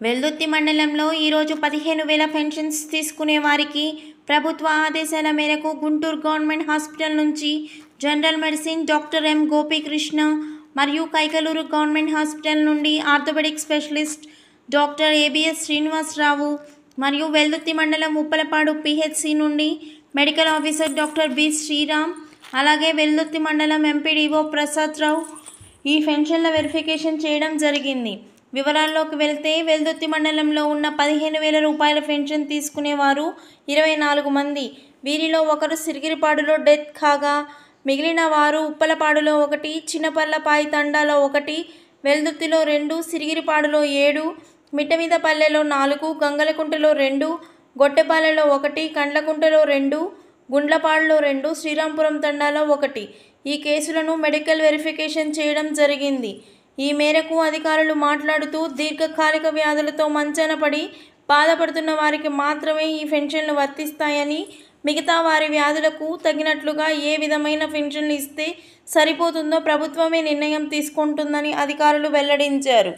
వెల్దుర్తి మండలంలో ఈరోజు 15,000 పెన్షన్స్ తీసుకునే వారికి ప్రభుత్వ ఆదేశాల మేరకు గుంటూరు గవర్నమెంట్ హాస్పిటల్ నుంచి general medicine doctor M Gopikrishna మరియు కైకలూరు గవర్నమెంట్ హాస్పిటల్ నుండి orthopaedic specialist doctor ABS Srinivasarao మరియు వెల్దుర్తి మండలం ఉప్పలపాడు పిహెచ్సి నుండి medical officer doctor B Sriram అలాగే వెల్దుర్తి మండలం ఎంపీడీఓ ప్రసాదరావు ఈ పెన్షన్ల వెరిఫికేషన్ చేయడం జరిగింది. వివరాల్లోకి వెళ్తే వెల్దుర్తి మండలంలో ఉన్న 15,000 రూపాయల పెన్షన్ తీసుకునేవారు 24 మంది. వీరిలో ఒకరు సిరిగిరిపాడులో డెత్ కాగా మిగిలిన వారు ఉప్పలపాడులో 1, చిన్నపర్లపాయి తండాలో 1, వెల్దుర్తిలో 2, సిరిగిరిపాడులో 7, మిట్టమీదపల్లెలో 4, గంగలకుంటలో 2, గొట్టెపాలెలో 1, కండ్లకుంటలో 2, గుండ్లపాడులో 2, శ్రీరాంపురం తండాలో 1 ఈ కేసులను మెడికల్ వెరిఫికేషన్ చేయడం జరిగింది. ఈ మేరకు అధికారులు మాట్లాడుతూ దీర్ఘకాలిక వ్యాధులతో మంచాన పడి బాధపడుతున్న వారికి మాత్రమే ఈ పెన్షన్లు వర్తిస్తాయని, మిగతా వారి వ్యాధులకు తగినట్లుగా ఏ విధమైన పెన్షన్లు ఇస్తే సరిపోతుందో ప్రభుత్వమే నిర్ణయం తీసుకుంటుందని అధికారులు వెల్లడించారు.